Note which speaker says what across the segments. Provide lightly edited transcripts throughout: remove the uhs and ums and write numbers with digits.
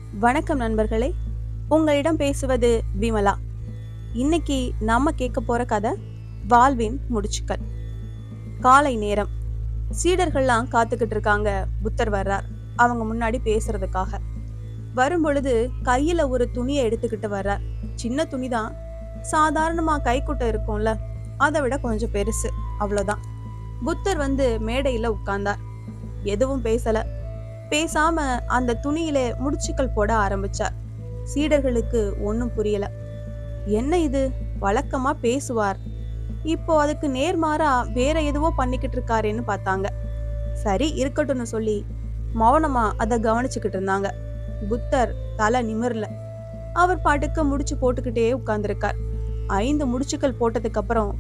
Speaker 1: வணக்கம் நண்பர்களே, உங்களிடம் பேசுவது விமலா. இன்னைக்கு நாம கேட்க போற கதை வாழ்வின் முடிச்சுக்கள். காலை நேரம். சீடர்கள்லாம் காத்துக்கிட்டு இருக்காங்க. புத்தர் வர்றார் அவங்க முன்னாடி பேசுறதுக்காக. வரும்பொழுது கையில ஒரு துணியை எடுத்துக்கிட்டு வர்றார். சின்ன துணிதான், சாதாரணமா கைக்குட்டை இருக்கும்ல, அதை விட கொஞ்சம் பெருசு, அவ்வளவுதான். புத்தர் வந்து மேடையில உட்கார்ந்தார். எதுவும் பேசல. பேசாம அந்த துணியில முடிச்சுக்கள் போட ஆரம்பிச்சார். சீடர்களுக்கு ஒன்னும் புரியல. என்ன இது, வழக்கமா பேசுவார், இப்போ அதுக்கு நேர்மாறா வேற எதுவோ பண்ணிக்கிட்டு இருக்காருன்னு பார்த்தாங்க. சரி இருக்கட்டும்னு சொல்லி மௌனமா அதை கவனிச்சுக்கிட்டு இருந்தாங்க. புத்தர் தலை நிமிரல. அவர் பாட்டுக்கு முடிச்சு போட்டுக்கிட்டே உட்கார்ந்துருக்கார். 5 முடிச்சுக்கள் போட்டதுக்கு அப்புறம்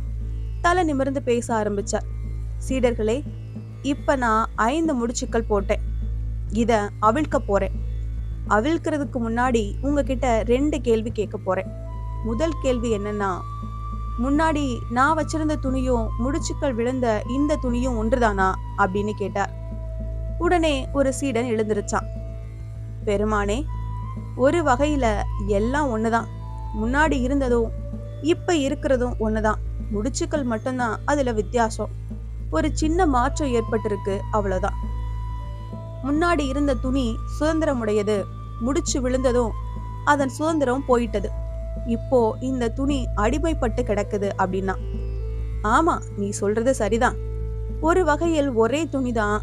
Speaker 1: தலை நிமிர்ந்து பேச ஆரம்பிச்சார். சீடர்களே, இப்ப நான் 5 முடிச்சுக்கள் போட்டேன். இத அவிழ்க்க போறேன். அவிழ்க்கிறதுக்கு முன்னாடி உங்ககிட்ட 2 கேள்வி கேட்க போறேன். முதல் கேள்வி என்னன்னா, முன்னாடி நான் வச்சிருந்த துணியும் முடிச்சுக்கள் விழுந்த இந்த துணியும் ஒன்றுதானா அப்படின்னு கேட்டார். உடனே ஒரு சீடன் எழுந்திருச்சான். பெருமானே, ஒரு வகையில எல்லாம் ஒண்ணுதான். முன்னாடி இருந்ததும் இப்ப இருக்கிறதும் ஒண்ணுதான். முடிச்சுக்கள் மட்டும்தான் அதுல வித்தியாசம். ஒரு சின்ன மாற்றம் ஏற்பட்டிருக்கு, அவ்வளவுதான். முன்னாடி இருந்த துணி சுதந்திரமுடையது. முடிச்சு விழுந்ததும் அதன் சுதந்திரம் போயிட்டது. இப்போ இந்த துணி அடிமைப்பட்டு கிடக்குது அப்படின்னா. ஆமா, நீ சொல்றது சரிதான். ஒரு வகையில் ஒரே துணிதான்,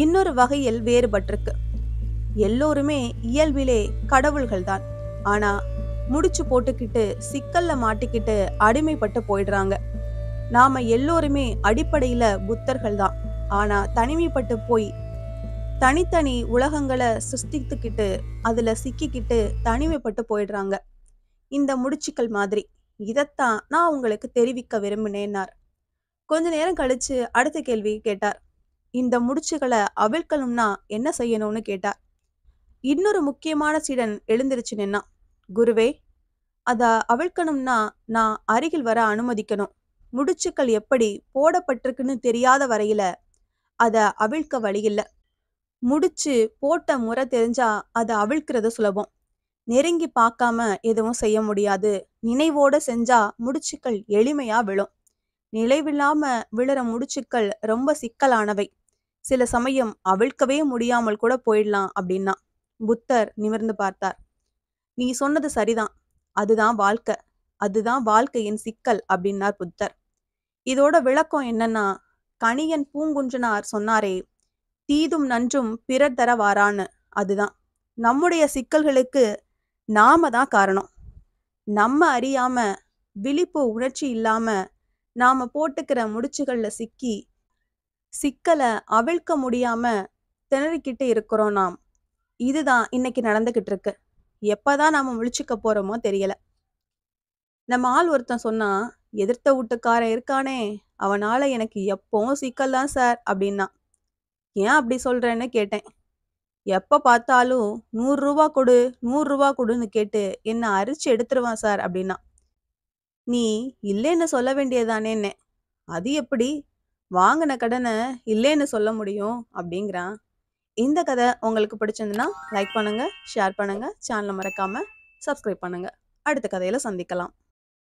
Speaker 1: இன்னொரு வகையில் வேறுபட்டிருக்கு. எல்லோருமே இயல்பிலே கடவுள்கள் தான். ஆனா முடிச்சு போட்டுக்கிட்டு சிக்கல்ல மாட்டிக்கிட்டு அடிமைப்பட்டு போயிடுறாங்க. நாம எல்லோருமே அடிப்படையில புத்தர்கள் தான். ஆனா தனிமைப்பட்டு போய் தனித்தனி உலகங்களை சிருஷ்டித்துக்கிட்டு அதுல சிக்கிக்கிட்டு தனிமைப்பட்டு போயிடுறாங்க. இந்த முடிச்சுக்கள் மாதிரி. இதத்தான் நான் உங்களுக்கு தெரிவிக்க விரும்பினேன்னார். கொஞ்ச நேரம் கழிச்சு அடுத்த கேள்வி கேட்டார். இந்த முடிச்சுகளை அவிழ்க்கணும்னா என்ன செய்யணும்னு கேட்டார். இன்னொரு முக்கியமான சீடன் எழுந்திருச்சு நின்னா. குருவே, அத அவிழ்க்கணும்னா நான் அருகில் வர அனுமதிக்கணும். முடிச்சுக்கள் எப்படி போடப்பட்டிருக்குன்னு தெரியாத வரையில அத அவிழ்க்க வழியில்ல. முடிச்சு போட்ட முறை தெரிஞ்சா அதை அவிழ்க்கிறது சுலபம். நெருங்கி பார்க்காம எதுவும் செய்ய முடியாது. நினைவோட செஞ்சா முடிச்சுக்கள் எளிமையா விழும். நினைவில்லாம விழுற முடிச்சுக்கள் ரொம்ப சிக்கலானவை. சில சமயம் அவிழ்க்கவே முடியாமல் கூட போயிடலாம் அப்படின்னா. புத்தர் நிமிர்ந்து பார்த்தார். நீ சொன்னது சரிதான். அதுதான் வாழ்க்கை. அதுதான் வாழ்க்கையின் சிக்கல் அப்படின்னார் புத்தர். இதோட விளக்கம் என்னன்னா, கணியன் பூங்குன்றனார் சொன்னாரே, தீதும் நன்றும் பிறர் தர வாரான்னு. அதுதான் நம்முடைய சிக்கல்களுக்கு நாம தான் காரணம். நம்ம அறியாம, விழிப்பு உணர்ச்சி இல்லாம நாம போட்டுக்கிற முடிச்சுகள்ல சிக்கி சிக்கலை அவிழ்க்க முடியாம திணறிக்கிட்டு இருக்கிறோம் நாம். இதுதான் இன்னைக்கு நடந்துகிட்டு இருக்கு. எப்பதான் நாம முழிச்சுக்க போறோமோ தெரியல. நம்ம ஆள் ஒருத்தன் சொன்னா, எதிர்த்த வீட்டுக்காரன் இருக்கானே, அவனால எனக்கு எப்பவும் சிக்கல் தான் சார் அப்படின்னா. ஏன் அப்படி சொல்றேன்னு கேட்டேன். எப்ப பார்த்தாலும் 100 ரூபா கொடு, 100 ரூபா கொடுன்னு கேட்டு என்ன அரிச்சு எடுத்துருவான் சார் அப்படின்னா. நீ இல்லைன்னு சொல்ல வேண்டியதானேன்னு. அது எப்படி வாங்கின கடனை இல்லைன்னு சொல்ல முடியும் அப்படிங்கிறான். இந்த கதை உங்களுக்கு பிடிச்சிருந்துன்னா லைக் பண்ணுங்க, ஷேர் பண்ணுங்க, சேனலை மறக்காம சப்ஸ்கிரைப் பண்ணுங்க. அடுத்த கதையில சந்திக்கலாம்.